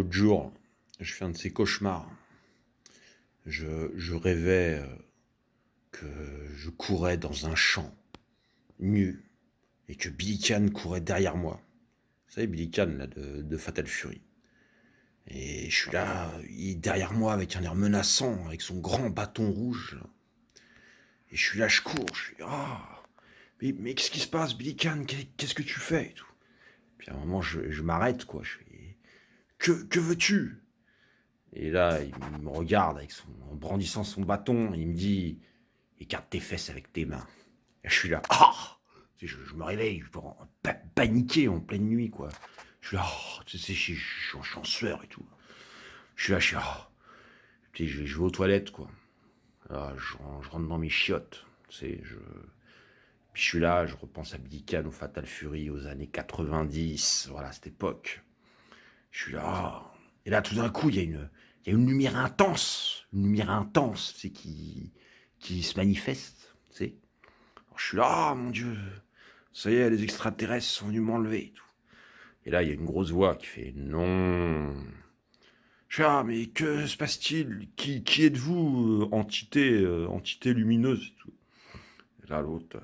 L'autre jour, je fais un de ces cauchemars. Je rêvais que je courais dans un champ, nu, et que Billy Kane courait derrière moi. Vous savez, Billy Kane, là, de Fatal Fury. Et je suis là, il est derrière moi avec un air menaçant, avec son grand bâton rouge. Là. Et je suis là, je cours, je suis ah, mais qu'est-ce qui se passe, Billy Kane? Qu'est-ce que tu fais et tout. Puis à un moment, je m'arrête, quoi. Je fais, que veux-tu? Et là, il me regarde en brandissant son bâton, et il me dit, écarte tes fesses avec tes mains. Et je suis là, ah! Je me réveille, paniqué en pleine nuit, quoi. Je suis là, oh, tu sais, je suis en sueur et tout. Je suis là, ah. Puis je vais aux toilettes, quoi. Là, je rentre dans mes chiottes, tu sais, Puis je suis là, je repense à Billy Kane, au Fatal Fury, aux années 90, voilà, cette époque. Je suis là, ah. Et là, tout d'un coup, il y a une lumière intense, c'est qui se manifeste, tu sais. Alors, je suis là, ah, mon Dieu, ça y est, les extraterrestres sont venus m'enlever et tout. Et là, il y a une grosse voix qui fait non. Je suis là, mais que se passe-t-il? Qui êtes-vous, entité lumineuse et tout. Et là, l'autre,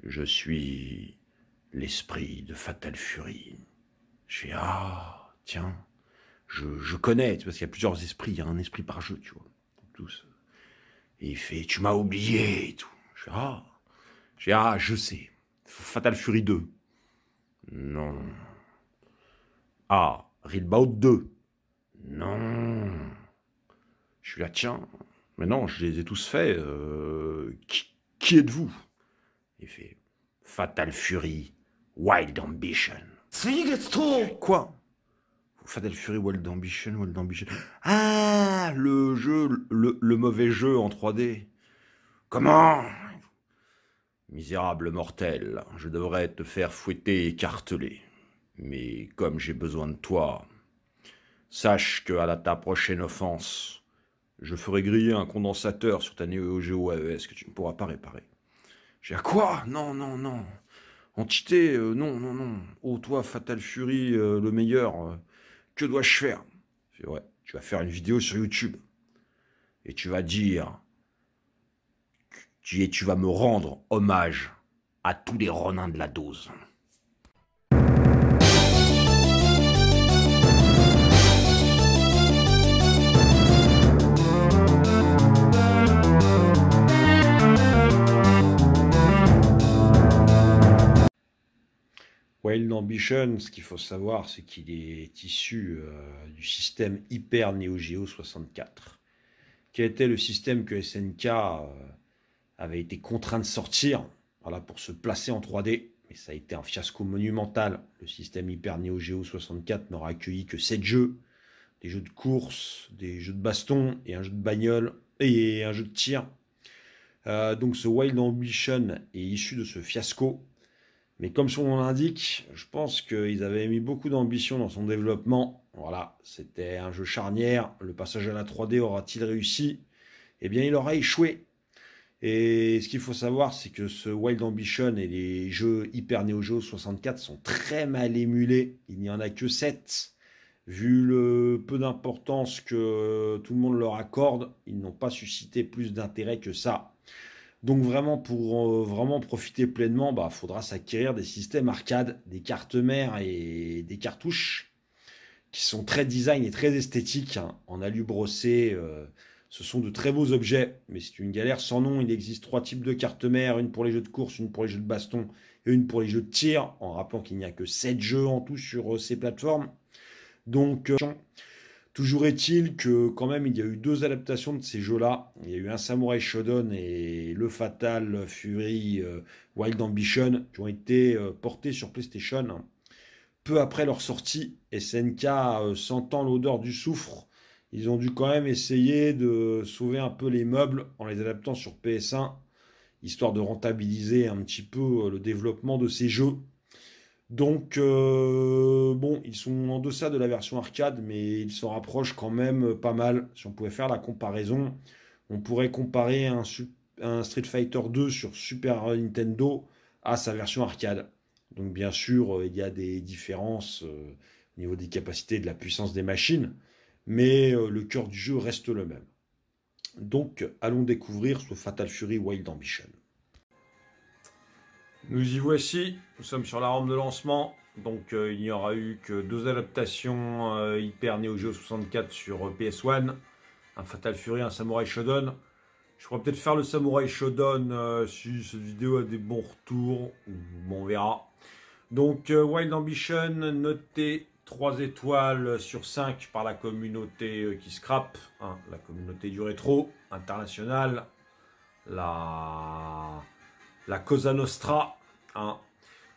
je suis l'esprit de Fatal Fury. Je fais ah, tiens, je connais, parce qu'il y a plusieurs esprits, il y a un esprit par jeu, tu vois. Tous. Et il fait, tu m'as oublié et tout. Je sais. Fatal Fury 2. Non. Ah, Reelbout 2. Non. Je suis là, tiens. Mais non, je les ai tous faits. Qui êtes-vous? Il fait, Fatal Fury, Wild Ambition. Quoi? Fatal Fury, Wild Ambition. Ah, le jeu, le mauvais jeu en 3D. Comment? Misérable mortel, je devrais te faire fouetter et écarteler. Mais comme j'ai besoin de toi, sache qu'à ta prochaine offense, je ferai griller un condensateur sur ta Neo Geo AES que tu ne pourras pas réparer. J'ai à quoi? Non. Entité, non. Oh, toi, Fatal Fury, le meilleur, que dois-je faire? Je dis, ouais, tu vas faire une vidéo sur YouTube. Et tu vas dire, tu vas me rendre hommage à tous les Ronins de la dose. Wild Ambition, ce qu'il faut savoir, c'est qu'il est issu du système Hyper Neo Geo 64, qui était le système que SNK avait été contraint de sortir, voilà, pour se placer en 3D. Mais ça a été un fiasco monumental. Le système Hyper Neo Geo 64 n'aura accueilli que 7 jeux, des jeux de course, des jeux de baston et un jeu de bagnole et un jeu de tir. Donc ce Wild Ambition est issu de ce fiasco. Mais comme son nom l'indique, je pense qu'ils avaient mis beaucoup d'ambition dans son développement. Voilà, c'était un jeu charnière. Le passage à la 3D aura-t-il réussi? Eh bien, il aura échoué. Et ce qu'il faut savoir, c'est que ce Wild Ambition et les jeux Hyper Neo Geo 64 sont très mal émulés. Il n'y en a que 7. Vu le peu d'importance que tout le monde leur accorde, ils n'ont pas suscité plus d'intérêt que ça. Donc vraiment, pour vraiment profiter pleinement, faudra s'acquérir des systèmes arcade, des cartes mères et des cartouches qui sont très design et très esthétiques, hein, en alu brossé. Ce sont de très beaux objets, mais c'est une galère sans nom. Il existe 3 types de cartes mères, une pour les jeux de course, une pour les jeux de baston et une pour les jeux de tir, en rappelant qu'il n'y a que 7 jeux en tout sur ces plateformes. Donc, toujours est-il que quand même il y a eu 2 adaptations de ces jeux-là. Il y a eu un Samurai Shodown et le Fatal Fury Wild Ambition qui ont été portés sur PlayStation. Peu après leur sortie, SNK, sentant l'odeur du soufre, ils ont dû quand même essayer de sauver un peu les meubles en les adaptant sur PS1, histoire de rentabiliser un petit peu le développement de ces jeux. Donc, bon, ils sont en deçà de la version arcade, mais ils s'en rapprochent quand même pas mal. Si on pouvait faire la comparaison, on pourrait comparer un Street Fighter 2 sur Super Nintendo à sa version arcade. Donc, bien sûr, il y a des différences au niveau des capacités, de la puissance des machines, mais le cœur du jeu reste le même. Donc, allons découvrir ce Fatal Fury Wild Ambition. Nous y voici, nous sommes sur la rampe de lancement, donc il n'y aura eu que 2 adaptations Hyper Neo Geo 64 sur PS1, un Fatal Fury, un Samurai Shodown. Je pourrais peut-être faire le Samurai Shodown si cette vidéo a des bons retours, bon, on verra. Donc Wild Ambition, noté 3 étoiles sur 5 par la communauté qui scrape, hein, la communauté du rétro internationale, la Cosa Nostra. Hein.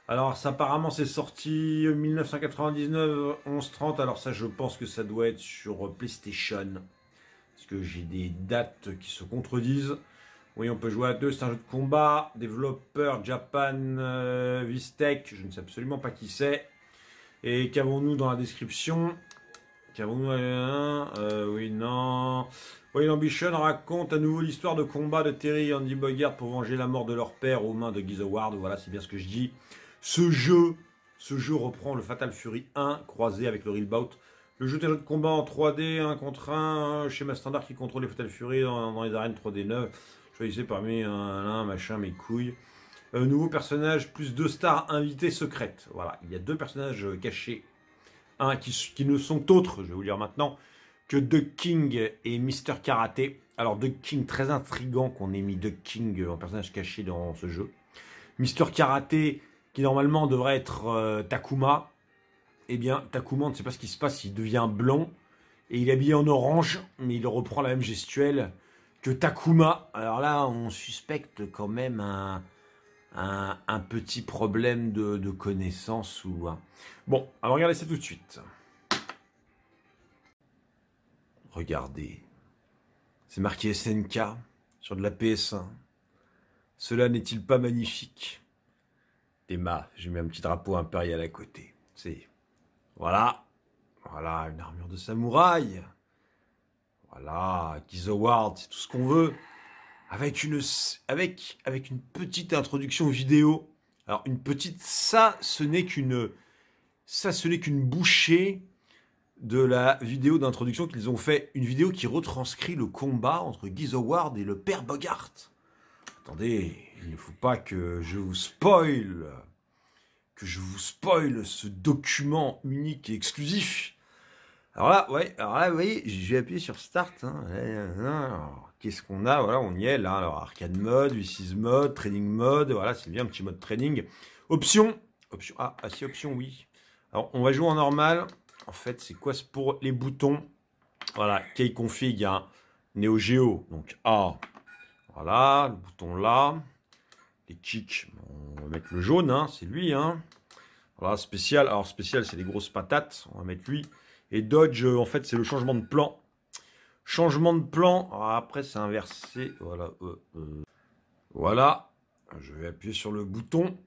Alors ça apparemment c'est sorti 1999, 11-30, alors ça je pense que ça doit être sur PlayStation. Parce que j'ai des dates qui se contredisent. Oui, on peut jouer à 2, c'est un jeu de combat. Développeur Japan Vistech, je ne sais absolument pas qui c'est. Et qu'avons-nous dans la description? Qu'avons-nous oui, non. Wild Ambition raconte à nouveau l'histoire de combat de Terry et Andy Bogart pour venger la mort de leur père aux mains de Geese Howard. Voilà, c'est bien ce que je dis. Ce jeu reprend le Fatal Fury 1 croisé avec le Real Bout. Le jeu est un jeu de combat en 3D, 1 contre 1, schéma standard qui contrôle les Fatal Fury dans les arènes 3D neuves. Choisissez parmi un machin, mes couilles. Nouveau personnage, plus 2 stars invitées secrètes. Voilà, il y a 2 personnages cachés. Un qui ne sont autres, je vais vous lire maintenant, que Duck King et Mister Karaté. Alors Duck King, très intriguant qu'on ait mis Duck King en personnage caché dans ce jeu. Mister Karaté, qui normalement devrait être Takuma. Eh bien, Takuma, on ne sait pas ce qui se passe, il devient blanc. Et il est habillé en orange, mais il reprend la même gestuelle que Takuma. Alors là, on suspecte quand même un petit problème de connaissance. Bon, alors regardez ça tout de suite. Regardez. C'est marqué SNK sur de la PS1. Cela n'est-il pas magnifique? Emma, j'ai mis un petit drapeau impérial à côté. C'est... Voilà. Voilà, une armure de samouraï. Voilà, Geese Howard, c'est tout ce qu'on veut. Avec une petite introduction vidéo. Alors, une petite... Ça, ce n'est qu'une bouchée de la vidéo d'introduction qu'ils ont fait. Une vidéo qui retranscrit le combat entre Geese Howard et le père Bogart. Attendez, il ne faut pas que je vous spoil... ce document unique et exclusif. Alors là, vous voyez, je vais appuyer sur Start. Qu'est-ce qu'on a? Voilà, on y est là. Alors, arcade mode, V6 mode, training mode. Voilà, c'est bien un petit mode training. Option. Si, option, oui. Alors, on va jouer en normal. En fait, c'est quoi pour les boutons? Voilà, key config, hein. Neo Geo. Donc, A. Voilà, le bouton là. Les kicks, on va mettre le jaune, hein, c'est lui. Hein. Voilà, spécial. Alors, spécial, c'est les grosses patates. On va mettre lui. Et dodge, en fait, c'est le changement de plan. Changement de plan. Alors, après, c'est inversé. Voilà. Voilà. Je vais appuyer sur le bouton.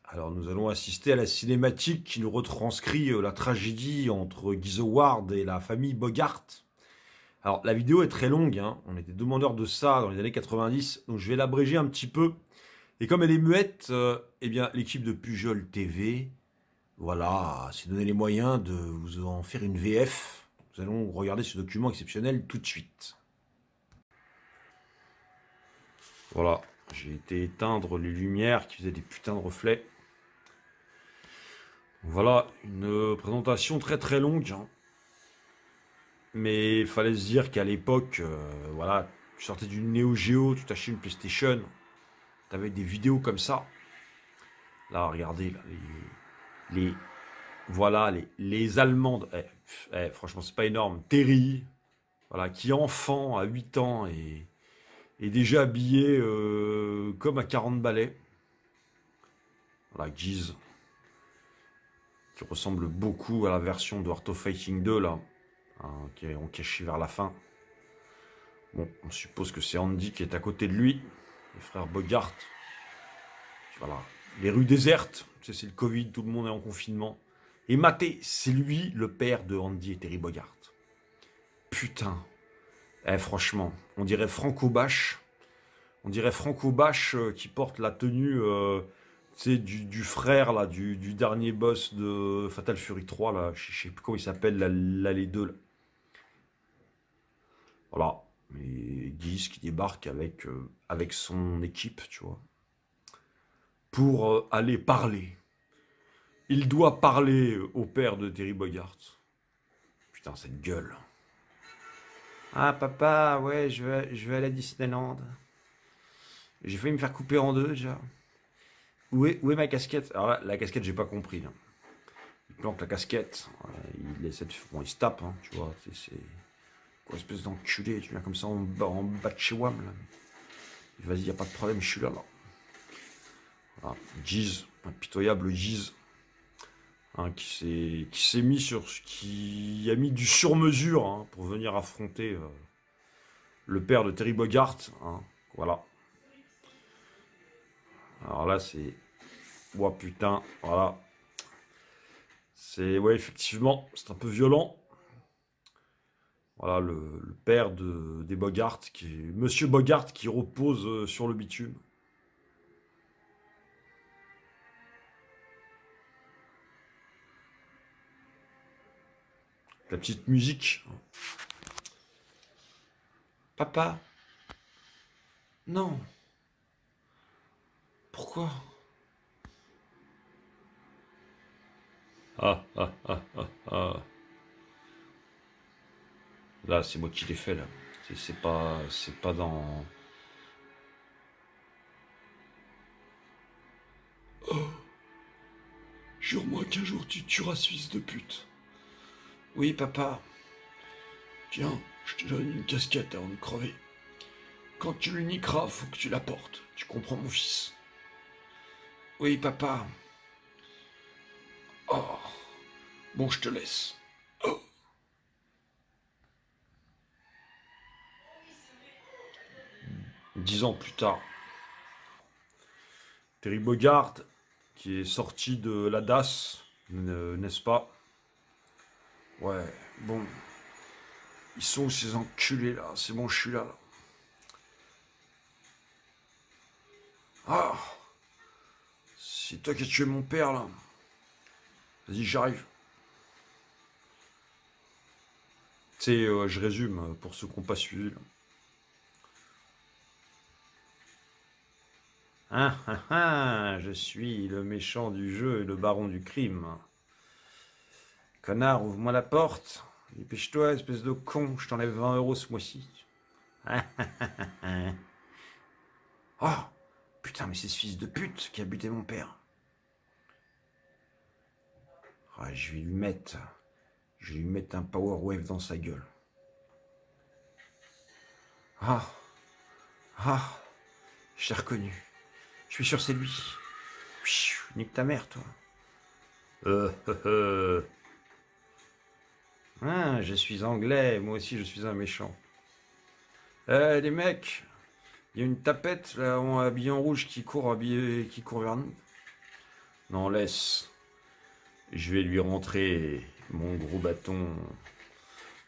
Alors, nous allons assister à la cinématique qui nous retranscrit la tragédie entre Geese Howard et la famille Bogart. Alors, la vidéo est très longue. Hein. On était demandeurs de ça dans les années 90. Donc, je vais l'abréger un petit peu. Et comme elle est muette, eh bien, l'équipe de Pujol TV, voilà, s'est donné les moyens de vous en faire une VF. Nous allons regarder ce document exceptionnel tout de suite. Voilà, j'ai été éteindre les lumières qui faisaient des putains de reflets. Voilà, une présentation très très longue. Hein. Mais il fallait se dire qu'à l'époque, voilà, tu sortais du Neo Geo, tu t'achetais une PlayStation. Tu avais des vidéos comme ça. Là, regardez, là, voilà, les Allemandes. Franchement, c'est pas énorme. Terry, voilà, qui enfant à 8 ans est déjà habillé comme à 40 balais. Voilà, Geese, qui ressemble beaucoup à la version de Art of Fighting 2, là, hein, qui est en caché vers la fin. Bon, on suppose que c'est Andy qui est à côté de lui. Les frères Bogart. Voilà. Les rues désertes. C'est le Covid, tout le monde est en confinement. Et Maté, c'est lui le père de Andy et Terry Bogart. Putain. Franchement, on dirait Franco Bache. On dirait Franco Bache qui porte la tenue, C'est du frère, là, du dernier boss de Fatal Fury 3, là. Je sais plus comment il s'appelle, l'allée 2, là. Voilà. Et Guise qui débarque avec son équipe, tu vois. Pour aller parler. Il doit parler au père de Terry Bogard. Putain, cette gueule. Ah, papa, ouais, je vais aller à Disneyland. J'ai failli me faire couper en deux, déjà. Où est ma casquette? Alors là, la casquette, j'ai pas compris, là. Il plante la casquette. Il essaie de... Bon, il se tape, hein, tu vois. C'est... Quoi, espèce d'enculé. Tu viens comme ça en bas de chez WAM, là. Vas-y, y a pas de problème, je suis là, là. Voilà. Giz, impitoyable Giz. Hein, qui s'est mis qui a mis du sur-mesure, hein, pour venir affronter le père de Terry Bogard, hein, voilà. Alors là, c'est... Oh putain, voilà. C'est... Ouais, effectivement, c'est un peu violent. Voilà, le père des Bogart, Monsieur Bogart, qui repose sur le bitume. La petite musique. Papa? Non. Pourquoi? Ah, ah, ah, ah, ah. Là, c'est moi qui l'ai fait, là. C'est pas dans... Oh, jure-moi qu'un jour tu tueras ce fils de pute. Oui, papa. Tiens, je te donne une casquette avant de crever. Quand tu l'uniqueras, faut que tu la portes. Tu comprends, mon fils? Oui, papa. Oh. Bon, je te laisse. Oh. 10 ans plus tard, Terry Bogard, qui est sorti de la DAS, n'est-ce pas? Ouais, bon. Ils sont où ces enculés là? C'est bon, je suis là. Ah! C'est toi qui as tué mon père là. Vas-y, j'arrive. Tu sais, je résume pour ceux qui n'ont pas suivi. Là. Ah ah ah, je suis le méchant du jeu et le baron du crime. Connard, ouvre-moi la porte. Dépêche-toi, espèce de con, je t'enlève 20 € ce mois-ci. Oh, putain, mais c'est ce fils de pute qui a buté mon père. Ah, je vais lui mettre un power wave dans sa gueule. Ah, ah, je t'ai reconnu. Je suis sûr c'est lui. Nique ta mère, toi. Ah, je suis anglais, moi aussi je suis un méchant. Les mecs, il y a une tapette là, habillée en rouge qui court vers nous. Non, laisse. Je vais lui rentrer mon gros bâton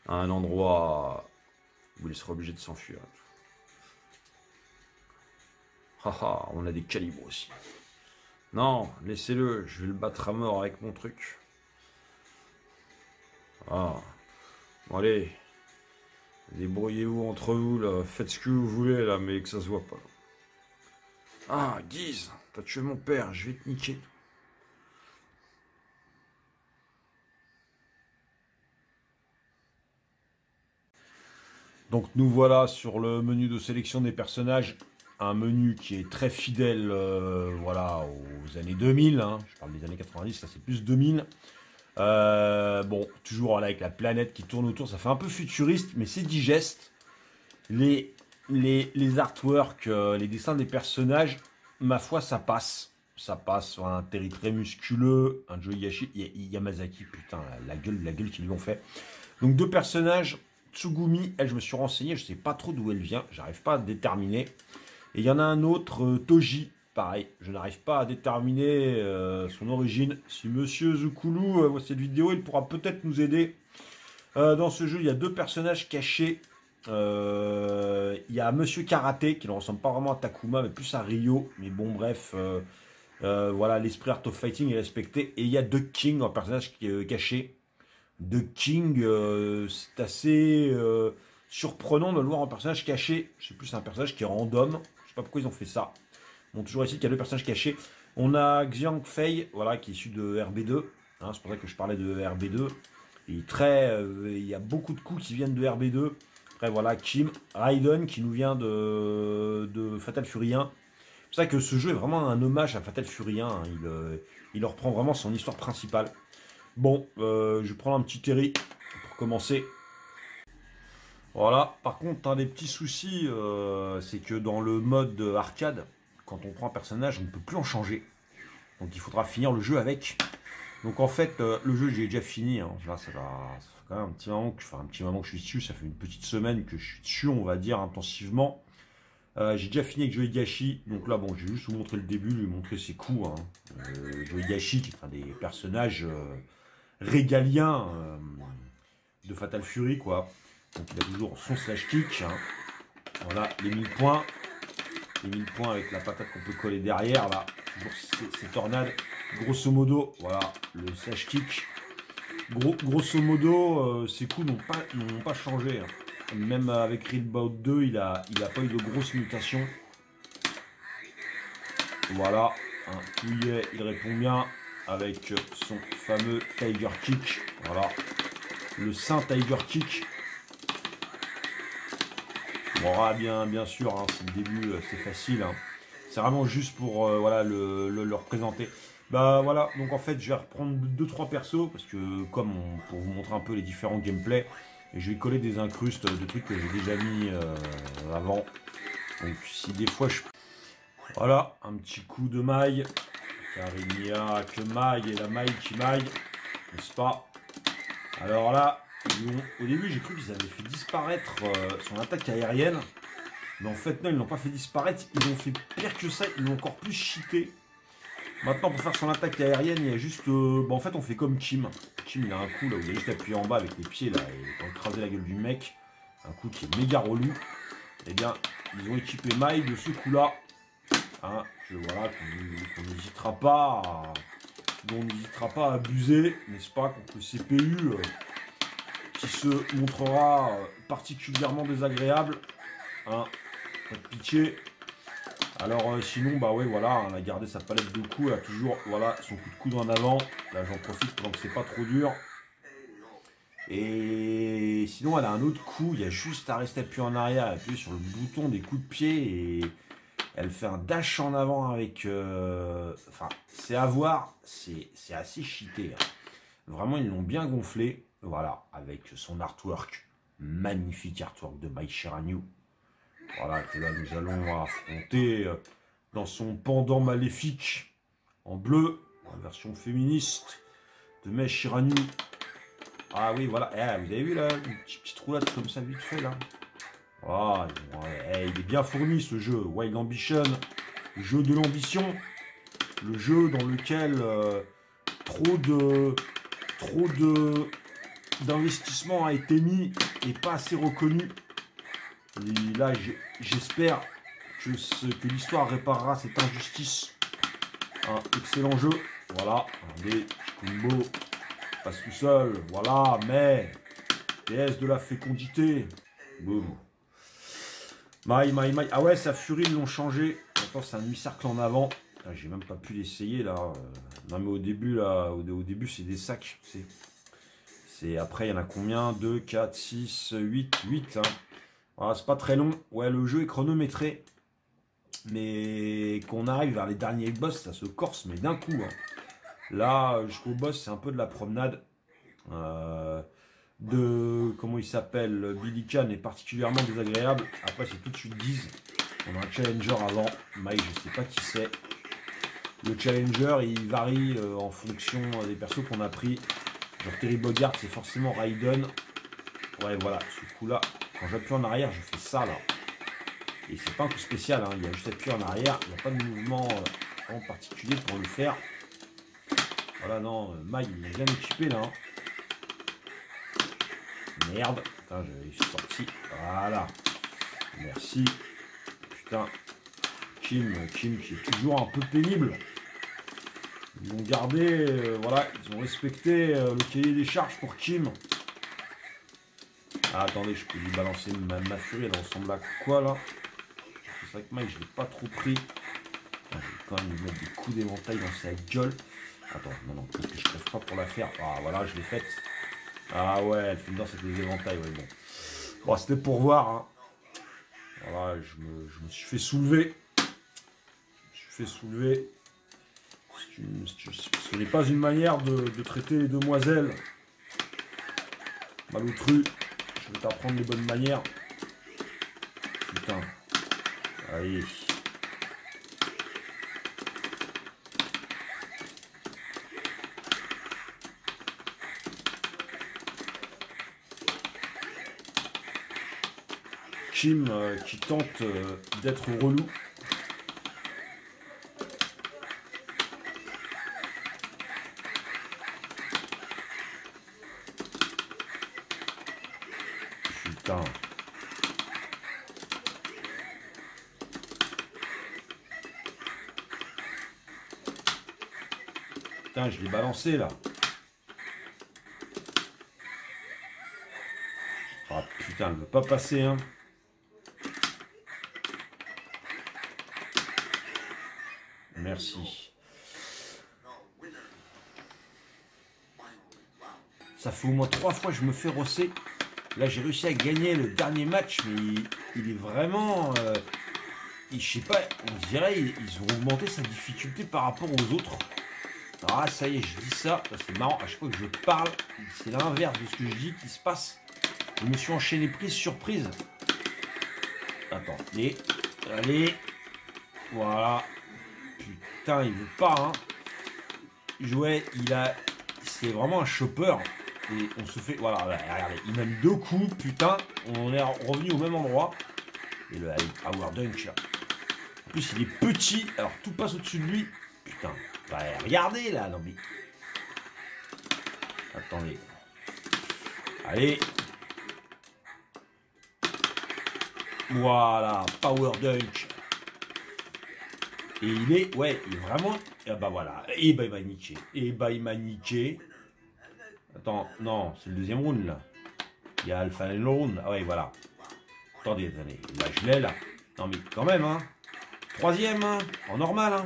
à un endroit où il sera obligé de s'enfuir. Haha, on a des calibres aussi. Non, laissez-le, je vais le battre à mort avec mon truc. Ah, bon allez, débrouillez-vous entre vous là, faites ce que vous voulez là, mais que ça se voit pas. Ah, Guise, t'as tué mon père, je vais te niquer. Donc nous voilà sur le menu de sélection des personnages, un menu qui est très fidèle voilà, aux années 2000, hein. Je parle des années 90, ça c'est plus 2000. Bon, toujours là, avec la planète qui tourne autour, ça fait un peu futuriste, mais c'est digeste. Les artworks, les dessins des personnages, ma foi, ça passe. Ça passe sur un Terry très musculeux, un Joe Yamazaki, putain, la gueule qu'ils lui ont fait. Donc deux personnages, Tsugumi, elle, je me suis renseigné, je sais pas trop d'où elle vient, j'arrive pas à déterminer. Et il y en a un autre, Toji, pareil, je n'arrive pas à déterminer son origine. Si Monsieur Zukulu voit cette vidéo, il pourra peut-être nous aider. Dans ce jeu, il y a deux personnages cachés. Il y a Monsieur Karaté, qui ne ressemble pas vraiment à Takuma, mais plus à Ryo. Mais bon, bref, Voilà, l'esprit Art of Fighting est respecté. Et il y a Duck King, un personnage caché. Duck King, c'est assez surprenant de le voir en personnage caché. Je sais plus, c'est un personnage qui est random. Je sais pas pourquoi ils ont fait ça. Bon, toujours ici qu'il y a deux personnages cachés. On a Xiang Fei, voilà, qui est issu de RB2. Hein, c'est pour ça que je parlais de RB2. Il y a beaucoup de coups qui viennent de RB2. Après, voilà, Kim Raiden qui nous vient de Fatal Fury 1. C'est pour ça que ce jeu est vraiment un hommage à Fatal Fury 1. Hein. Il reprend vraiment son histoire principale. Bon, je vais prendre un petit Terry pour commencer. Voilà, par contre, un des petits soucis, c'est que dans le mode arcade, quand on prend un personnage, on ne peut plus en changer. Donc il faudra finir le jeu avec. Donc en fait, le jeu, j'ai déjà fini. Hein. Là, ça fait quand même un petit moment que je suis dessus. Ça fait une petite semaine que je suis dessus, on va dire, intensivement. J'ai déjà fini avec Joigashi. Donc là, bon, je vais juste vous montrer le début, lui montrer ses coups. Hein. Joigashi, qui est un des personnages régaliens de Fatal Fury, quoi. Donc il a toujours son slash kick. Hein. Voilà, les 1000 points. Les 1000 points avec la patate qu'on peut coller derrière, là. Toujours ces tornades. Grosso modo, voilà, le slash kick. Grosso modo, ses coups n'ont pas changé. Hein. Même avec Reelbout 2, il a pas eu de grosses mutations. Voilà, un pouillet, il répond bien avec son fameux Tiger Kick. Voilà, le Saint Tiger Kick. Bon, bien sûr, hein, c'est le début, c'est facile. Hein. C'est vraiment juste pour voilà, le représenter. Bah voilà, donc en fait, je vais reprendre 2-3 persos, parce que pour vous montrer un peu les différents gameplays, et je vais coller des incrustes de trucs que j'ai déjà mis avant. Donc si des fois je... Voilà, un petit coup de maille, car il n'y a que maille et la maille qui maille, n'est-ce pas? Alors là, au début j'ai cru qu'ils avaient fait disparaître son attaque aérienne, mais en fait non, ils l'ont pas fait disparaître, ils ont fait pire que ça, ils l'ont encore plus cheaté. Maintenant, pour faire son attaque aérienne, il y a juste... en fait, on fait comme Kim. Kim, il a un coup, là, vous avez juste appuyé en bas avec les pieds, là, et pour écraser la gueule du mec. Un coup qui est méga relou. Eh bien, ils ont équipé Mai de ce coup-là. Hein, voilà, qu'on n'hésitera pas à abuser, n'est-ce pas, contre le CPU, qui se montrera particulièrement désagréable. Hein, pas de pitié. Alors sinon, bah ouais, voilà, on a gardé sa palette de coups, elle a toujours, voilà, son coup de coude en avant. Là, j'en profite pendant que c'est pas trop dur. Et sinon, elle a un autre coup, il y a juste à rester appuyé en arrière, appuyer sur le bouton des coups de pied et elle fait un dash en avant avec... Enfin, c'est à voir, c'est assez cheaté. Hein. Vraiment, ils l'ont bien gonflé, voilà, avec son artwork, magnifique artwork de Mai Shiranui. Voilà, que là nous allons affronter dans son pendant maléfique en bleu, en version féministe de Mai Shiranui. Ah oui, voilà, vous avez vu là, une petite roulade comme ça vite fait là. Ah, il est bien fourni ce jeu, Wild Ambition, le jeu de l'ambition, le jeu dans lequel trop d'investissement a été mis et pas assez reconnu. Et là, j'espère que l'histoire réparera cette injustice. Un excellent jeu. Voilà. Regardez, combo. Passe tout seul. Voilà. Mais. PS de la fécondité. Boum. Maï. Ah ouais, sa furie, ils l'ont changé. Maintenant, c'est un demi-cercle en avant. J'ai même pas pu l'essayer là. Non, mais au début, là, au début, c'est des sacs. Après, il y en a combien? 2, 4, 6, 8. Hein. Voilà, c'est pas très long. Ouais, le jeu est chronométré. Mais qu'on arrive vers les derniers boss, ça se corse, mais d'un coup. Hein. Là, jusqu'au boss, c'est un peu de la promenade. Comment il s'appelle, Billy Khan est particulièrement désagréable. Après, c'est tout de suite 10. On a un challenger avant. Mike, je sais pas qui c'est. Le challenger, il varie en fonction des persos qu'on a pris. Genre Terry Bogard, c'est forcément Raiden. Ouais, voilà, ce coup-là. Quand j'appuie en arrière, je fais ça là. Et c'est pas un coup spécial, hein. Il y a juste appuyé en arrière. Il n'y a pas de mouvement en particulier pour le faire. Voilà, non, Mai, il est bien équipé là. Hein. Merde. Putain, je suis sorti. Voilà. Merci. Putain. Kim qui est toujours un peu pénible. Ils ont gardé, voilà, ils ont respecté le cahier des charges pour Kim. Ah, attendez, je peux lui balancer ma furie, elle ressemble à quoi là? C'est vrai que Mike, je l'ai pas trop pris. Putain, je vais quand même lui mettre des coups d'éventail dans sa gueule. Attends, non, peut-être que je crève pas pour la faire. Ah, voilà, je l'ai faite. Ah ouais, elle fait une danse avec des éventails, ouais, bon. Bon, c'était pour voir, hein. Voilà, je me suis fait soulever. Ce n'est pas une manière de traiter les demoiselles. Malotru, je vais t'apprendre les bonnes manières. Putain. Allez. Kim qui tente d'être relou. Putain. Putain, je l'ai balancé là. Ah putain, elle ne veut pas passer, hein. Merci. Ça fait au moins 3 fois que je me fais rosser. Là, j'ai réussi à gagner le dernier match, mais il est vraiment... je sais pas, on dirait ils ont augmenté sa difficulté par rapport aux autres. Ah, ça y est, je dis ça. C'est marrant, à chaque fois que je parle, c'est l'inverse de ce que je dis qui se passe. Je me suis enchaîné prise sur prise. Attends, allez. Voilà. Putain, il veut pas, hein. Jouet, c'est vraiment un chopper. Et on se fait, voilà, regardez, il m'a mis 2 coups, putain, on est revenu au même endroit. Et le power dunk, là. En plus, il est petit, alors tout passe au-dessus de lui. Putain, bah, regardez, là, non mais... Attendez. Allez. Voilà, power dunk. Et il est vraiment... Ah bah voilà, et bah il m'a niqué. Attends, non, c'est le deuxième round là. Il y a le final round. Ah ouais, voilà. Attendez. Là, je l'ai là. Non mais quand même, hein. Troisième, hein. En normal, hein.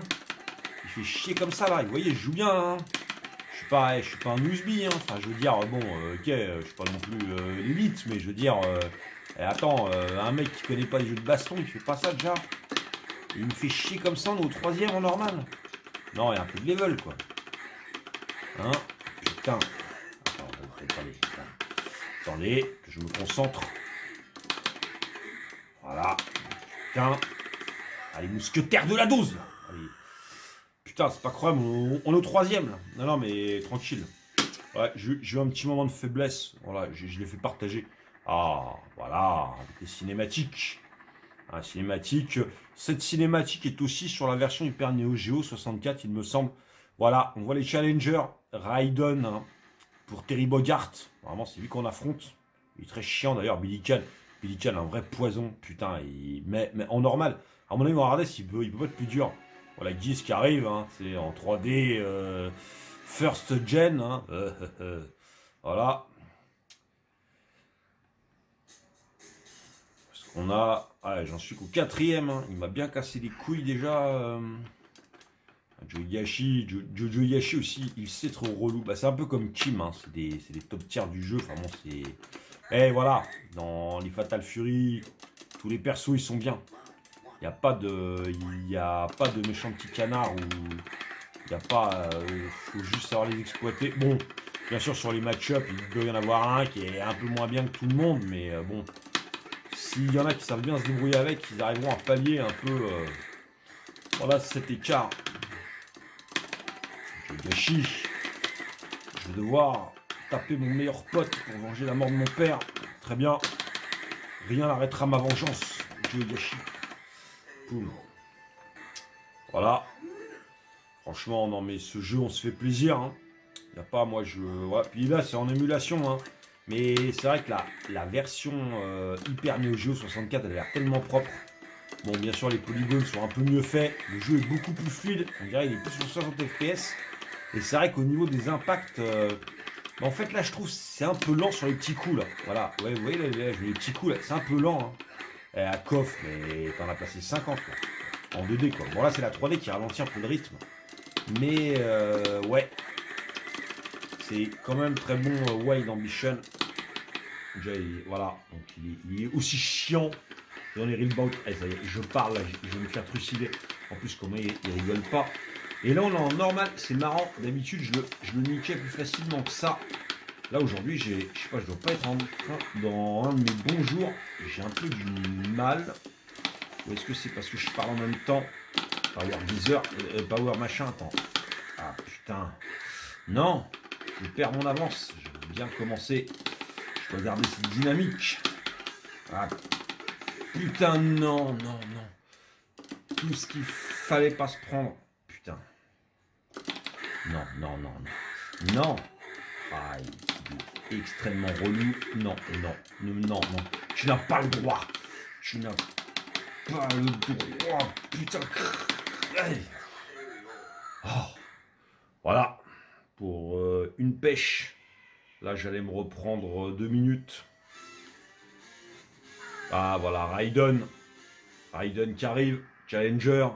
Il fait chier comme ça là. Vous voyez, je joue bien, hein. Je suis pas un USB, hein. Enfin, je veux dire, bon, ok, je suis pas non plus l'élite, mais je veux dire, attends, un mec qui connaît pas les jeux de baston, il fait pas ça déjà. Et il me fait chier comme ça, on est au troisième en normal. Non, il y a un peu de level, quoi. Hein. Putain. Attendez, que je me concentre. Voilà. Putain. Allez, mousquetaire de la dose. Allez. Putain, c'est pas croyable, on est au troisième là. Non, mais tranquille. Ouais, j'ai eu un petit moment de faiblesse. Voilà, je l'ai fait partager. Ah, voilà, avec les cinématiques. Un cinématique. Cette cinématique est aussi sur la version Hyper Neo Geo 64, il me semble. Voilà, on voit les challengers. Raiden, hein, pour Terry Bogard. Vraiment, c'est lui qu'on affronte. Il est très chiant d'ailleurs, Billy Kane. Billy Kane, un vrai poison. Putain, mais en normal. À mon avis, on va regarder s'il peut pas être plus dur. Voilà, Guise qui arrive, hein, c'est en 3D first gen. Hein, voilà. Parce qu'on a... Ah, j'en suis qu'au 4e. Hein. Il m'a bien cassé les couilles déjà. Jojo Yashi aussi, il sait trop relou. Bah, c'est un peu comme Kim, hein. C'est des top tiers du jeu. Enfin bon, c'est... Eh voilà, dans les Fatal Fury, tous les persos ils sont bien. Il n'y a pas de méchants petits canards ou il n'y a pas. Faut juste savoir les exploiter. Bon, bien sûr sur les match-up, il doit y en avoir un qui est un peu moins bien que tout le monde, mais bon, s'il y en a qui savent bien se débrouiller avec, ils arriveront à pallier un peu. Voilà cet écart. Yashi, je vais devoir taper mon meilleur pote pour venger la mort de mon père. Très bien. Rien n'arrêtera ma vengeance. Yashi. Poum. Voilà. Franchement, non mais ce jeu, on se fait plaisir. Hein. Y a pas, moi je... Ouais. Puis là, c'est en émulation. Hein. Mais c'est vrai que la version Hyper Neo Geo 64, elle a l'air tellement propre. Bon, bien sûr, les polygones sont un peu mieux faits. Le jeu est beaucoup plus fluide. On dirait qu'il est plus sur 60 FPS. Et c'est vrai qu'au niveau des impacts, en fait là je trouve c'est un peu lent sur les petits coups là. Voilà, ouais, vous voyez là, je mets les petits coups là, c'est un peu lent. Hein. Et à coffre, mais t'en as passé 50 là, en 2D quoi. Bon là c'est la 3D qui ralentit un peu le rythme. Mais ouais, c'est quand même très bon Wild Ambition. Déjà, voilà, donc il est aussi chiant dans les Real Bout. Eh, ça y est, je parle là, je vais me faire trucider. En plus, comment il rigole pas. Et là, on est en normal, c'est marrant. D'habitude, je le niquais plus facilement que ça. Là, aujourd'hui, je sais pas, je dois pas être dans un de mes bons jours. J'ai un peu du mal. Ou est-ce que c'est parce que je parle en même temps? Power Deezer, Power machin, attends. Ah putain. Non, je perds mon avance. Je vais bien commencer. Je dois garder cette dynamique. Ah putain, non, non, non. Tout ce qu'il fallait pas se prendre. Putain. Non, non, non, non. Non. Ah, il est extrêmement relou. Non, non, non, non. Tu n'as pas le droit. Tu n'as pas le droit. Putain. Oh. Voilà. Pour une pêche. Là, j'allais me reprendre 2 minutes. Ah, voilà, Raiden. Raiden qui arrive. Challenger.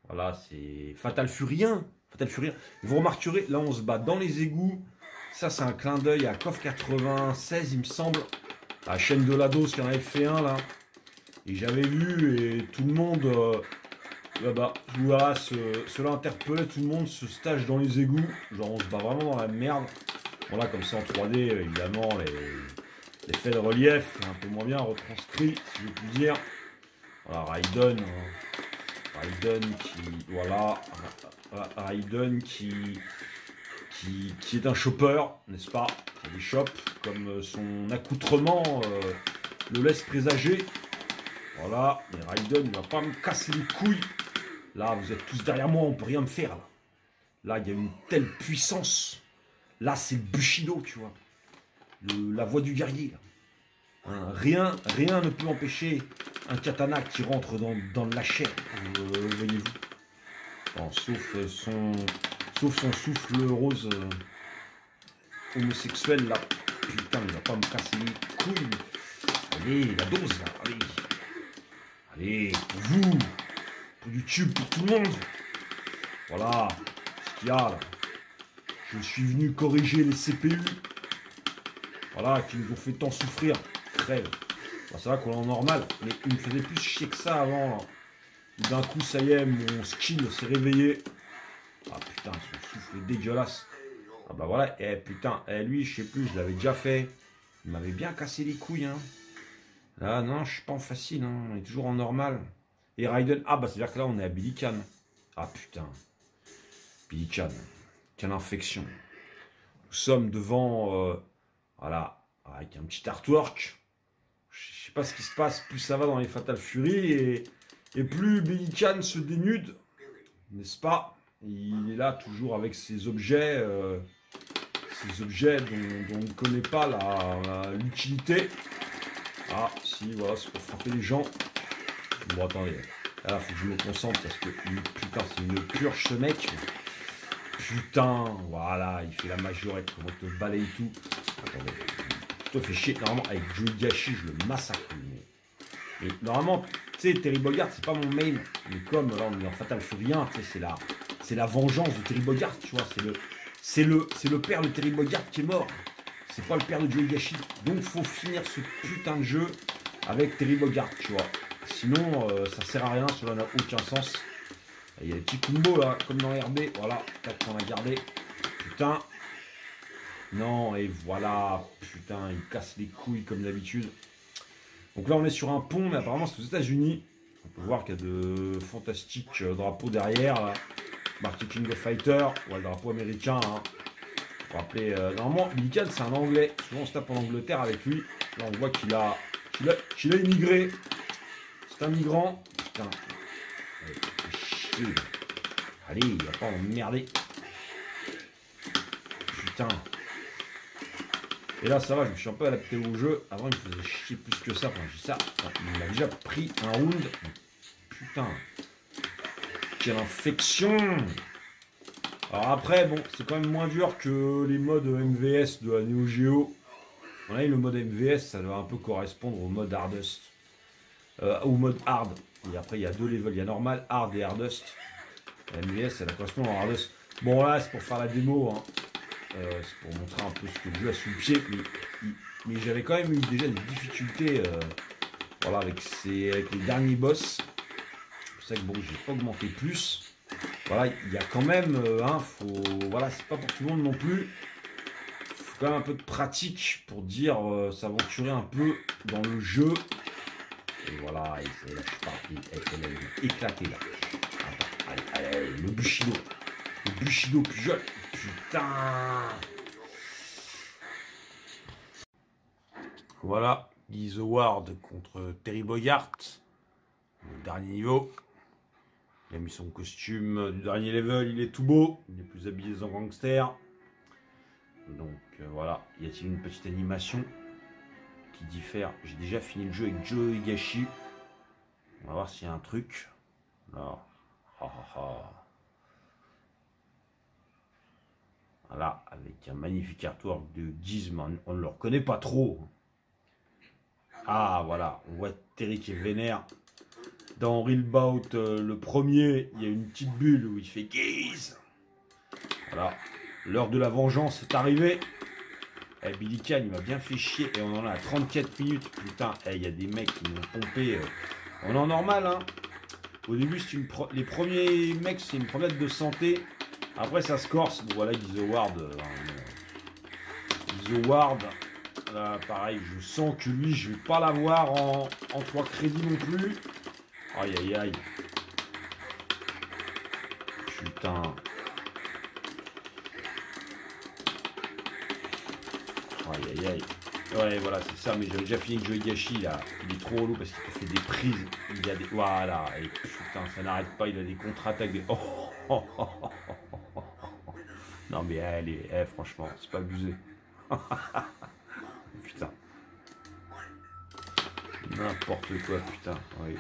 Voilà, c'est Fatal Furien. Fatal Furien. Vous remarquerez, là, on se bat dans les égouts. Ça, c'est un clin d'œil à KOF 96, il me semble. La chaîne de Lados qui en avait fait un, là. Et j'avais vu, et tout le monde... là-bas, voilà, cela interpellait tout le monde, ce stage dans les égouts. Genre, on se bat vraiment dans la merde. Voilà, comme ça en 3D, évidemment, les faits de relief, un peu moins bien retranscrits, si je puis dire. Voilà, Raiden. Raiden qui. Voilà. Raiden qui est un chopper, n'est-ce pas? Il des chope, comme son accoutrement le laisse présager. Voilà, mais Raiden ne va pas me casser les couilles. Là, vous êtes tous derrière moi, on peut rien me faire. Là, il y a une telle puissance. Là, c'est le Bushido, tu vois. La voix du guerrier. Hein, rien ne peut empêcher un katana qui rentre dans la chair. Voyez-vous. Bon, sauf son souffle rose homosexuel, là. Putain, il va pas me casser les couilles. Allez, la dose, là. Allez. Allez, pour vous. Pour YouTube, pour tout le monde. Voilà. Ce qu'il y a, là. Je suis venu corriger les CPU. Voilà, qui nous ont fait tant souffrir. Crève. Bon, c'est vrai qu'on est en normal, mais il me faisait plus chier que ça avant. D'un coup, ça y est, mon skill s'est réveillé. Ah putain, son souffle est dégueulasse. Ah bah voilà, eh putain, lui, je sais plus, je l'avais déjà fait. Il m'avait bien cassé les couilles, hein. Là, non, je suis pas en facile, hein. On est toujours en normal. Et Raiden, ah bah c'est-à-dire que là, on est à Billy Khan. Ah putain. Billy Khan. Quelle infection. Nous sommes devant, voilà, avec un petit artwork. Je sais pas ce qui se passe, plus ça va dans les Fatal Fury et plus Billy Khan se dénude, n'est-ce pas? Il est là toujours avec ses objets dont on ne connaît pas l'utilité. Ah, si, voilà, c'est pour frapper les gens. Bon, attendez, là, faut que je me concentre parce que, putain, c'est une purge ce mec. Putain, voilà, il fait la majorette, comment te balaye tout. Attendez, je te fais chier. Normalement, avec Joey Gashi, je le massacre. Mais normalement, tu sais, Terry Bogard, c'est pas mon main. Mais comme là, on est en Fatal Fury 1, tu sais, c'est la vengeance de Terry Bogard, tu vois. C'est le père de Terry Bogard qui est mort. C'est pas le père de Joey Gashi. Donc, faut finir ce putain de jeu avec Terry Bogard, tu vois. Sinon, ça sert à rien, cela n'a aucun sens. Il y a des petits combos là, comme dans RB. Voilà, tac, on a gardé. Putain. Non, et voilà. Putain, il casse les couilles comme d'habitude. Donc là, on est sur un pont, mais apparemment, c'est aux États-Unis. On peut voir qu'il y a de fantastiques drapeaux derrière. Là. Marqué King of Fighter. Ouais, le drapeau américain. Hein. Faut rappeler, normalement, Billy Khan, c'est un anglais. Souvent, on se tape en Angleterre avec lui. Là, on voit qu'il a immigré. C'est un migrant. Putain. Allez, il va pas emmerder. Putain. Et là, ça va, je me suis un peu adapté au jeu. Avant, il me faisait chier plus que ça. Enfin, je dis ça. Enfin, il a déjà pris un round. Putain. Quelle infection. Alors après, bon, c'est quand même moins dur que les modes MVS de la Neo Geo. On a le mode MVS, ça doit un peu correspondre au mode Hardest. Au mode Hard. Et après, il y a deux levels. Il y a normal, Hard et Hardest. La MVS, ça correspond au Hardest. Bon, là, c'est pour faire la démo. Hein. C'est pour montrer un peu ce que le jeu a sous le pied. Mais j'avais quand même eu déjà des difficultés voilà, avec les derniers boss. C'est pour ça que bon, j'ai pas augmenté plus. Voilà, il y a quand même, voilà, c'est pas pour tout le monde non plus. Il faut quand même un peu de pratique pour dire s'aventurer un peu dans le jeu. Et voilà, là, je suis parti, elle est éclatée là. Allez, le Bushido plus jeune. Putain. Voilà, Liz Howard contre Terry Bogard. Le dernier niveau. Il a mis son costume du dernier level, il est tout beau. Il est plus habillé en gangster. Donc voilà, y a-t-il une petite animation qui diffère? J'ai déjà fini le jeu avec Joe Higashi. On va voir s'il y a un truc. Non. Voilà, avec un magnifique artwork de Gizman. On ne le reconnaît pas trop. Ah voilà, on voit Terry qui est vénère. Dans Real Bout, le premier, il y a une petite bulle où il fait Giz. Voilà, l'heure de la vengeance est arrivée. Eh, Billy Kane, il m'a bien fait chier. Et on en a à 34 minutes. Putain, il y a des mecs qui m'ont pompé. On est en normal, hein. Au début, les premiers mecs, c'est une promenade de santé. Après, ça se corse. Bon, voilà, Liz Howard. Liz Howard. Là, pareil, je sens que lui, je vais pas l'avoir en 3 crédits non plus. Aïe, aïe, aïe. Putain. Aïe, aïe, aïe. Ouais, voilà, c'est ça, mais j'avais déjà fini avec Joe Higashi, là. Il est trop relou parce qu'il te fait des prises. Il y a des... Voilà, et putain, ça n'arrête pas, il a des contre-attaques. Des... Non, mais allez, franchement, c'est pas abusé. Putain. N'importe quoi, putain. Oui.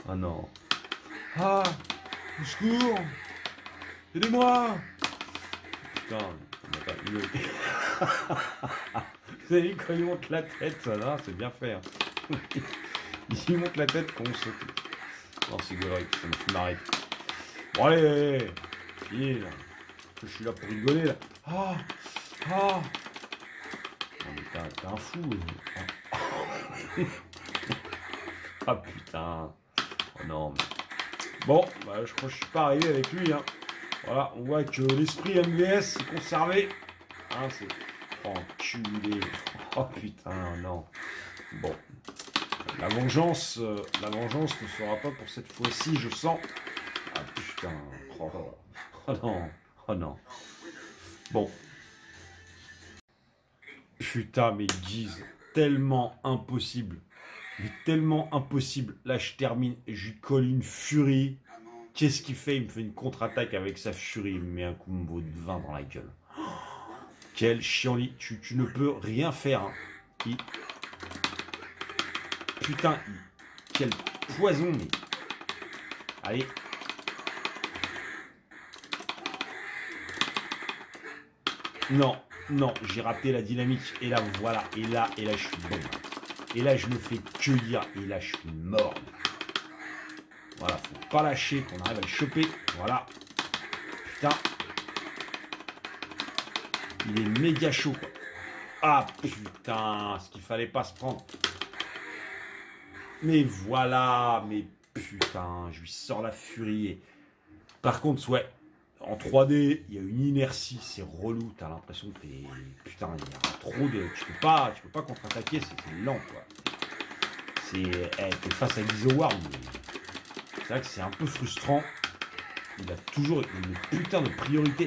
Oh non. Ah, au secours. Aidez-moi. Putain. Vous avez vu quand il monte la tête, ça, là, c'est bien fait. Hein. Il monte la tête qu'on saute. Non, c'est gaulerie, ça me fait marrer. Bon, allez, fini, là. Je suis là pour rigoler, là. Ah. Non, mais t'es un fou. Ah, putain. Oh non, mais... Bon, bah, je crois que je suis pas arrivé avec lui, hein. Voilà, on voit que l'esprit MVS est conservé. Hein, c'est enculé. Oh putain, non. Bon. La vengeance ne sera pas pour cette fois-ci, je sens. Ah putain. Oh non. Oh non. Bon. Putain, mais Giz, tellement impossible. Mais tellement impossible. Là, je termine et je lui colle une furie. Qu'est-ce qu'il fait? Il me fait une contre-attaque avec sa furie. Il me met un combo de 20 dans la gueule. Oh, quel chienlit. Tu ne peux rien faire. Hein. Putain. Quel poison. Mais... Allez. Non. Non. J'ai raté la dynamique. Et là, voilà. Et là, je suis bon. Et là, je me fais cueillir. Et là, je suis mort. Voilà, faut pas lâcher, qu'on arrive à le choper. Voilà. Putain. Il est méga chaud, quoi. Ah, putain, ce qu'il fallait pas se prendre. Mais voilà, mais putain, je lui sors la furie. Par contre, ouais, en 3D, il y a une inertie, c'est relou. T'as l'impression que t'es... Putain, il y a trop de... Tu peux pas contre-attaquer, c'est lent, quoi. T'es face à Liz Howard, mais... C'est vrai que c'est un peu frustrant. Il a toujours une putain de priorité.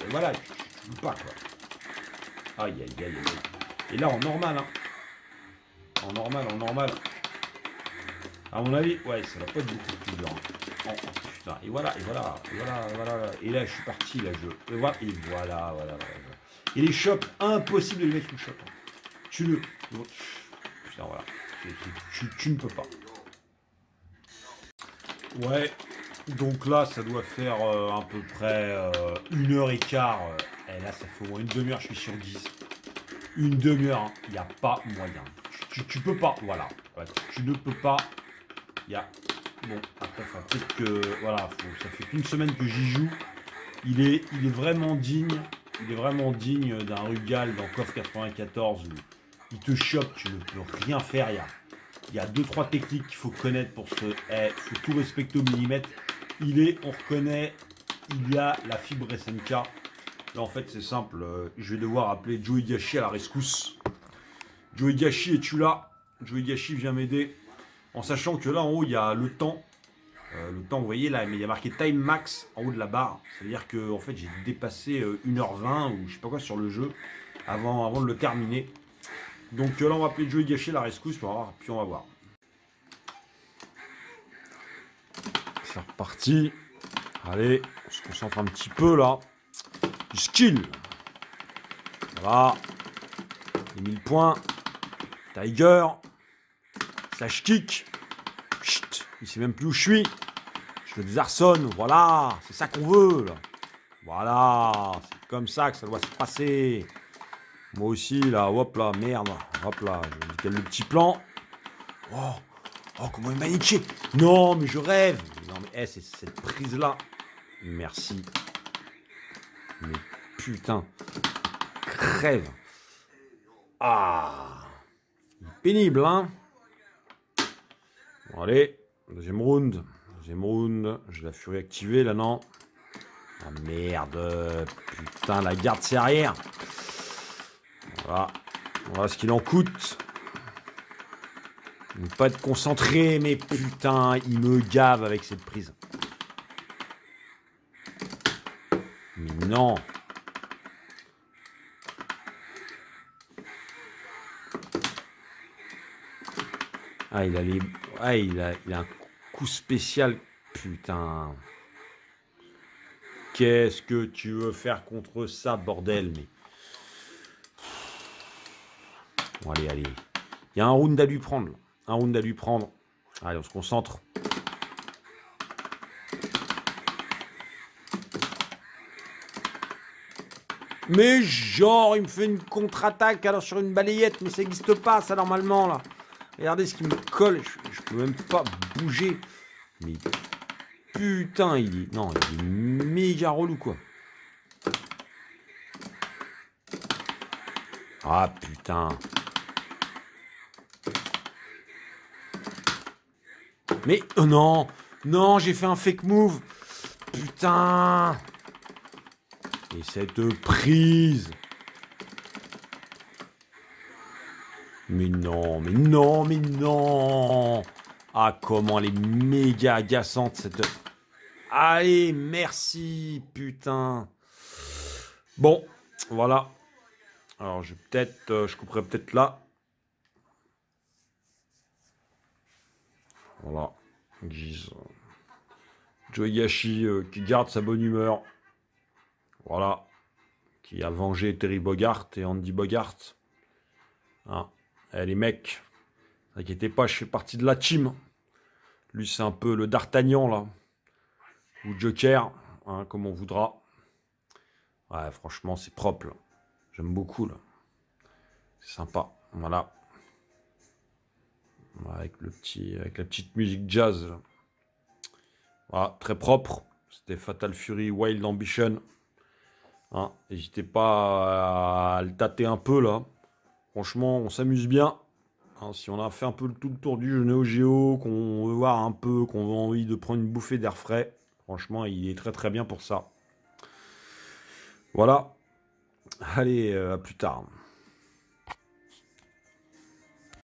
Voilà, tu peux pas, quoi. Aïe, aïe, aïe, aïe. Et là, en normal, hein. En normal. À mon avis, ouais, ça va pas être beaucoup plus dur. Hein. Oh, putain, et voilà. Et là, je suis parti, là, et voilà. Et les chops, impossible de lui mettre une chop. Putain, voilà. Tu ne peux pas. Ouais, Donc là, ça doit faire à peu près 1h15. Et là, ça fait au moins une demi-heure, je suis sur 10. Une demi-heure, il n'y a pas moyen. Tu peux pas, voilà. Ouais, tu ne peux pas. Il y a. Bon, après, peut-être que. Voilà, ça fait qu'une semaine que j'y joue. Il est vraiment digne. Il est vraiment digne d'un Rugal dans KOF 94 où il te chope, tu ne peux rien faire. Il y a 2-3 techniques qu'il faut connaître pour se. Faut tout respecter au millimètre. On reconnaît, il y a la fibre SNK. Là, en fait, c'est simple. Je vais devoir appeler Joe Higashi à la rescousse. Joe Higashi, es-tu là? Joe Higashi vient m'aider. En sachant que là, en haut, il y a le temps. Le temps, vous voyez, là, mais il y a marqué Time Max en haut de la barre. C'est-à-dire que, en fait, j'ai dépassé 1h20 ou je sais pas quoi sur le jeu avant de le terminer. Donc là, on va appeler Joe Higashi à la rescousse pour voir, puis on va voir. C'est reparti. Allez, on se concentre un petit peu là. Du skill. Voilà. Les 1000 points. Tiger. Slash kick. Chut. Il sait même plus où je suis. Je le désarçonne. Voilà. C'est ça qu'on veut là. Voilà. C'est comme ça que ça doit se passer. Moi aussi là. Hop là. Merde. Hop là. Je dis quel le petit plan. Oh, comment il m'a niqué. Non, mais je rêve. Non, mais c'est cette prise-là. Merci. Mais putain. Crève. Ah. Pénible, hein. Bon, allez. Deuxième round. J'ai la furie activée, là, non. Ah, merde. Putain, la garde, c'est arrière. Voilà ce qu'il en coûte. Ne pas être concentré, mais putain, il me gave avec cette prise. Mais non. Ah, il a un coup spécial. Putain. Qu'est-ce que tu veux faire contre ça, bordel, mais... Bon, allez. Il y a un round à lui prendre. Allez, on se concentre. Mais genre, il me fait une contre-attaque alors sur une balayette, mais ça n'existe pas, ça, normalement, là. Regardez ce qui me colle, je peux même pas bouger. Mais putain, il est méga relou, quoi. Ah, putain. Mais oh non, j'ai fait un fake move. Putain. Et cette prise. Mais non. Ah, comment elle est méga agaçante, cette... Allez, merci, putain. Bon, voilà. Alors, je couperai peut-être là. Voilà. Joe Higashi qui garde sa bonne humeur. Voilà. Qui a vengé Terry Bogard et Andy Bogard. Hein. Les mecs, ne t'inquiétez pas, je fais partie de la team. Lui, c'est un peu le D'Artagnan, là. Ou Joker, hein, comme on voudra. Ouais, franchement, c'est propre, là. J'aime beaucoup, là. C'est sympa. Voilà. Avec la petite musique jazz, là. Voilà, très propre. C'était Fatal Fury Wild Ambition. Hein, n'hésitez pas à le tâter un peu, là. Franchement, on s'amuse bien. Hein, si on a fait un peu tout le tour du jeu Neo Geo, qu'on veut voir un peu, qu'on a envie de prendre une bouffée d'air frais, franchement, il est très très bien pour ça. Voilà. Allez, à plus tard.